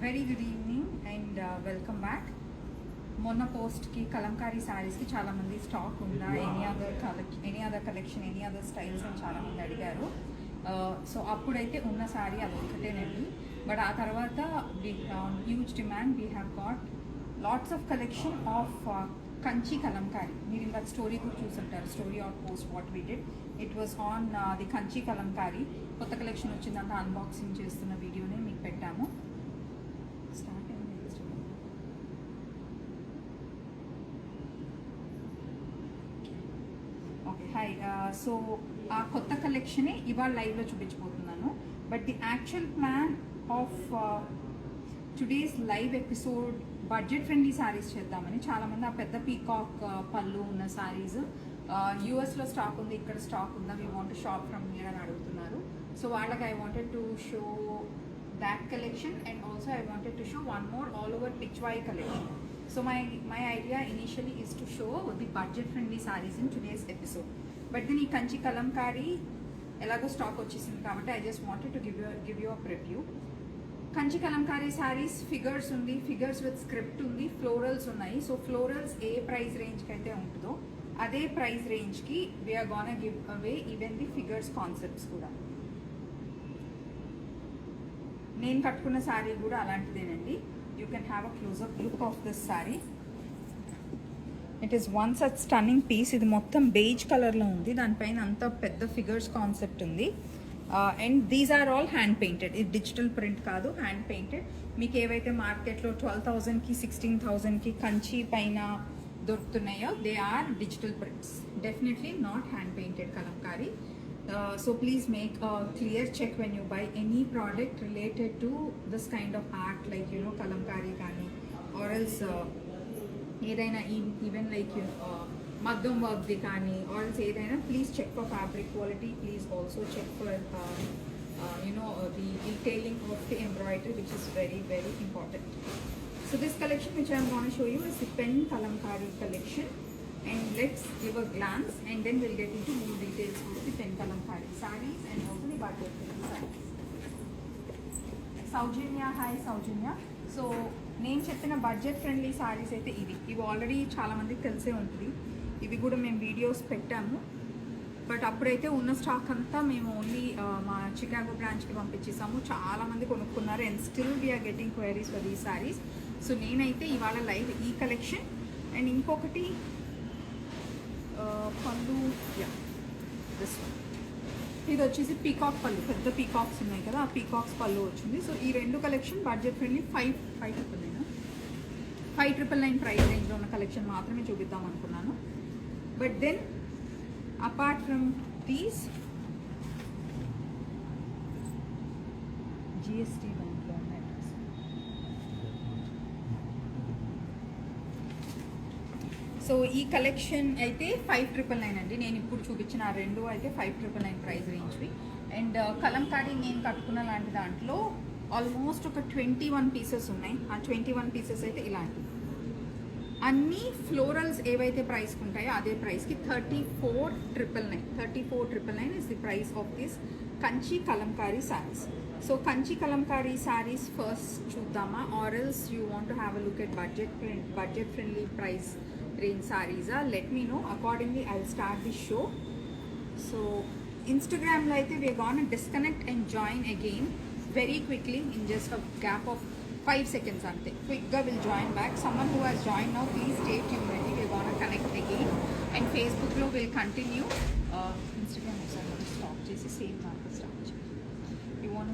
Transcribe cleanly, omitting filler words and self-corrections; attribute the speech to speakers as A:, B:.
A: Very good evening and welcome back. మొన్న పోస్ట్కి కలంకారీ శారీస్కి చాలామంది స్టాక్ ఉందా, any other collection, any other styles అని చాలామంది అడిగారు. సో అప్పుడైతే ఉన్న శారీ అది ఒకటేనండి. బట్ ఆ తర్వాత huge demand. We have got lots of collection of Kanchi Kalamkari. మీరు ఇందాక స్టోరీ కూడా చూసుంటారు, story of post what we did. It was on the Kanchi Kalamkari. కొత్త కలెక్షన్ వచ్చిందంటే అన్బాక్సింగ్ చేస్తున్న వీడియోనే మీకు పెట్టాము. స్టార్ట్ అయింది. Okay, hi. సో ఆ కొత్త కలెక్షనే ఇవాళ లైవ్లో చూపించబోతున్నాను. But the actual plan of today's live episode budget friendly saris చేద్దామని. చాలామంది ఆ పెద్ద పీకాక్ పళ్ళు ఉన్న శారీస్ యూఎస్లో స్టాక్ ఉంది, ఇక్కడ స్టాక్ ఉందా, we want shop from here అని అడుగుతున్నారు. సో వాళ్ళకి I wanted to show that collection, and also I wanted to show one more all over Pichwai collection. So my idea initially is to show the budget friendly sarees in today's episode. But then ee kanchi kalamkari elago stock vachesindi kabatti I just wanted to give you a preview. Kanchi kalamkari sarees figures undi, figures with script undi, florals unnai. So florals A price range ki aithe untudo అదే price range ki we are gonna give away even the figures concepts kuda. నేను కట్టుకున్న శారీ కూడా అలాంటిదేనండి. You can have a closeup look of this sari. It is one such stunning piece. ఇది మొత్తం beige కలర్లో ఉంది, దానిపైన అంత పెద్ద ఫిగర్స్ కాన్సెప్ట్ ఉంది. And these are all hand painted. ఇది డిజిటల్ ప్రింట్ కాదు, హ్యాండ్ పెయింటెడ్. మీకు ఏవైతే మార్కెట్లో 12,000కి 16,000కి కంచి పైన దొరుకుతున్నాయో they are digital prints, definitely not hand painted Kalamkari. So please make a clear check when you buy any product related to this kind of art, like kalamkari kani, or else edaina even like maggam work di kani, or else edaina, please check for fabric quality. Please also check for the detailing of the embroidery, which is very very important. So this collection which I am going to show you is the pen kalamkari collection. And let's give a glance and then we'll get into more details of the pen kalamkari sarees and also the budget sarees. Saujanya, hi Saujanya. So నేను చెప్పిన budget friendly saris అయితే ఇవి already చాలా మందికి తెలిసే ఉంటుంది. ఇవి కూడా మేము వీడియోస్ పెట్టాము. బట్ అప్పుడైతే ఉన్న స్టాక్ అంతా మేము ఓన్లీ మా చికాగో బ్రాంచ్కి పంపించేసాము. చాలామంది కొనుక్కున్నారు and still we are getting queries for the saris. So నేనైతే ఇవాళ లైవ్ ఈ కలెక్షన్ అండ్ ఇంకొకటి పళ్ళు, దిస్ వన్. ఇది వచ్చేసి పీకాక్ పళ్ళు, పెద్ద పీకాక్స్ ఉన్నాయి కదా, ఆ పీకాక్స్ పళ్ళు వచ్చింది. సో ఈ రెండు కలెక్షన్ బడ్జెట్ ఫ్రెండ్లీ 5,999 ప్రైస్ రేంజ్లో ఉన్న కలెక్షన్ మాత్రమే చూపిద్దాం అనుకున్నాను. But then apart from these GST దాంట్లో ఉన్నాయి. సో ఈ కలెక్షన్ అయితే 5,999 అండి. నేను ఇప్పుడు చూపించిన ఆ రెండు అయితే 5,999 ప్రైస్ రేంజ్వి. అండ్ కలంకారీ నేను కట్టుకున్న లాంటి దాంట్లో ఆల్మోస్ట్ ఒక 21 పీసెస్ ఉన్నాయి. ఆ 21 పీసెస్ అయితే ఇలాంటివి. అన్ని ఫ్లోరల్స్ ఏవైతే ప్రైస్కి ఉంటాయో అదే ప్రైస్కి 34,999 is the price of this Kanchi Kalamkari saris. So Kanchi Kalamkari saris first చూద్దామా, or else you want to have a look at budget friendly price range sarees? Let me know. Accordingly I'll start the show. So Instagram lo aithe we are going to disconnect and join again very quickly in just a gap of 5 seconds ante. Quick ga will join back. Someone who has joined now, please stay tuned. We are going to connect again. And Facebook lo will continue. Instagram also stop chesi same mark start. You want to